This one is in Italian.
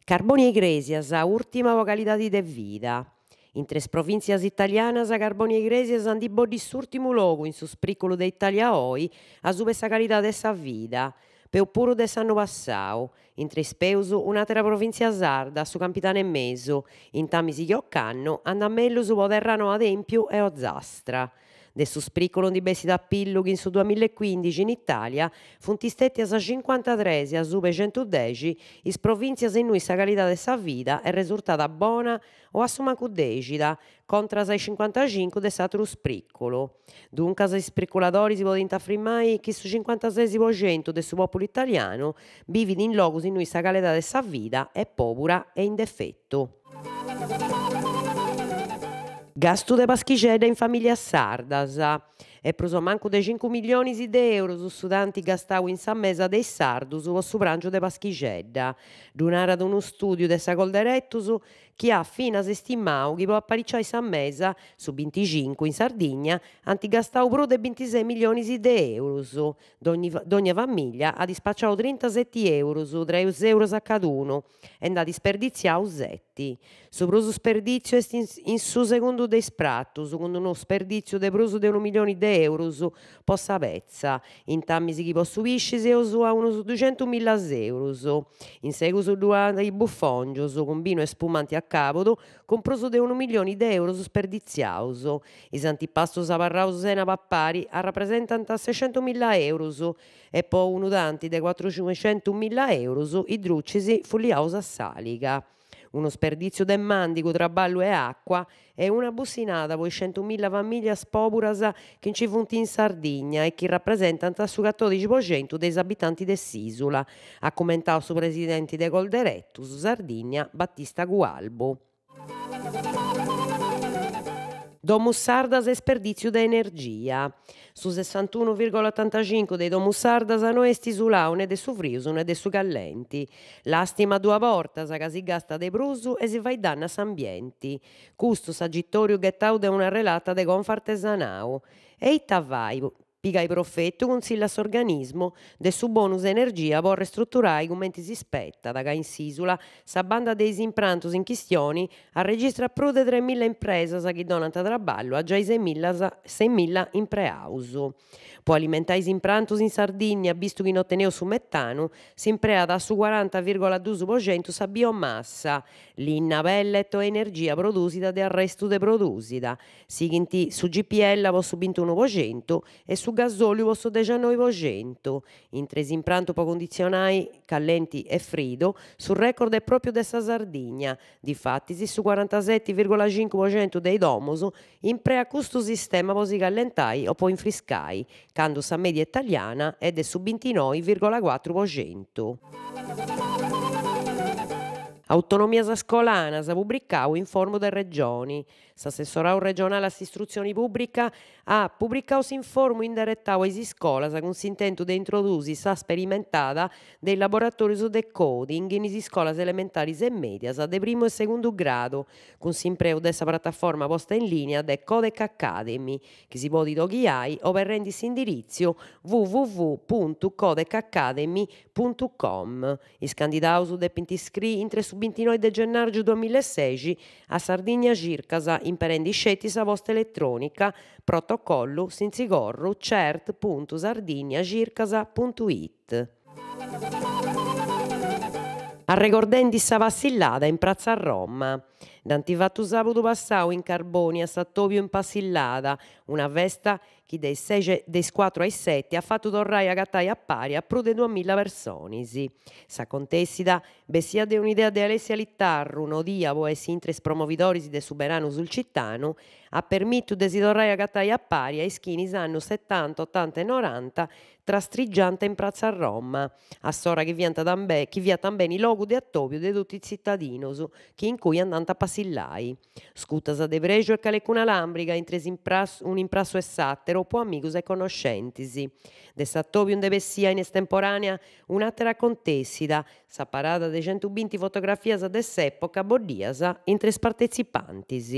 Carbonia Iglesias, última vocalidade de vida. In tres provincias italianas, Carbonia Iglesias han di s'ultimu logu in su spriculu de Italia oi, a su sa calidade de sa vida. Peu puru de s'annu passau, in tres peus un'atera provincia sarda, su Campitano e mesu, in Tamisi Chioccanno, andan mellu su Poderrano Adempiu e Ozastra. De su spriculu di bessi d'appillu in su 2015 in Italia funt istettias 53 a sube 110 is provinzias in cui sa calidade de sa vida è risultata bona o a su mancu degida, contra i 55 de s'atteru spriculu. Duncas is spriculadores podent affirmare che su 56% de su popolo italiano vivid in logus in cui sa calidade de sa vida è pobura e in defetto. Gastu de paschixedda in famiglias sardas. E prus o mancu de 5 milioni de euro su tanti gastau in sa mesa dei sardus po su prangiu de paschixedda. Dunarat unu studiu de sa Colderettus chi ha finas istimadu chi po apparicciare sa mesa su 25 in Sardigna anti gastau pro de 26 milioni de euros. D'ogni famiglia ha dispacciato 37 euros, 3 euros a cadunu e nd'ha disperdiziau 7. Su prusu sperdizio est in su segundu de prattus, cun unu sperdizio de prusu de 1 milione de euros po sa pezza. In Tamisi chi po su piscis eus a unus 200.000 euros. In segu su i buffongios, cun binu e spumanti a capodu, con prusu de 1 milione de euros sperdiziaus. Is antipastos abarraus sena pappari rappresentant 600.000 euros e po unu tanti de 400.000 euros i druccis fulliaus a saliga. Uno sperdizio de mandigu, traballu e acqua e una bussinada po i 100.000 famiglie poburas chi ci funt in Sardigna e chi rappresentant su 14% dei abitanti de s'isula, ha commentato su presidente de Colderettus Sardigna Battista Gualbo. Domus sardas e sperdiziu de energia. Su 61,85 dei domus sardas no est isuladu ne de su frius ne de su callenti. Lastima dua portas ca si gasta de prusu e si faghet dannu a s'ambienti. Custu s'agittoriu ghettau de una relata de confa artesanau. E ite vai? Pigai profettu consiglia s'organismu de su bonus energia po ristrutturare cumenti si ispettat, ca in s'isula sa banda de is imprantos in chistioni ha registrato più de 3.000 impresas chi donant traballu a già i 6.000 impreaus. Po alimentare is imprantos in Sardigna, visto chi non teneu su metanu, si impreat a su 40,2% sa biomassa, linna, pellet o energia produsida de arrestu de produsida, sighint su GPL po su 21% e su gasoliu po su 19%. In tres imprantu po condizionare callenti e frido, su record è proprio de sa Sardigna. Difatti, su 47,5% dei domus imprea custu sistema po si callentai o po infriscai, cando sa media italiana è de su 29,4%. Autonomias scolanas pubblicau in forma de regioni. S'assessorau regionale all'istruzione pubblica ha pubblicau s'informu indirettau a is iscolas cun s'intentu de introdurre sa sperimentada dei laboratorios de coding in is iscolas elementaris e medias de primo e segundu gradu, cun s'impreu de sa piattaforma posta in linea de Codec Academy, chi si podet toghiare o per rendi s'indirizio www.codecacademy.com. Is candidaus depint iscriri intre su 29 de gennaio 2016 a Sardigna Circasa imperendi scetti sa posta elettronica protocollo sinzigorru cert.sardignacircasa.it. Arregordende sa passillada in Piazza Roma. D'antifattu sabudu passau in Carbonia s'attopiu in passillada, una festa chi dai 4 ai 7 ha fatto torrare a gattare a pari a più di 2.000 persone. Sa contessida bessia de un'idea di Alessia Littarru, no dia po essi intres promovidores de Suberanu sul cittano, ha permittu de si torrare a gattare a pari ai schinis annu 70, 80 e 90 trastrigiante in Piazza Roma, a sora chi via também i logu de attopiu de tutti i cittadinos, chi in cui andant a passillai. Scuttasa de pregio e calecuna lambrica, intres un imprasso e sattero, po amigos e conoscentes. De s'attopiu de bessia in estemporanea un'attera contessida, sa parada de 120 fotografias de s'epoca boddias intres partecipantes.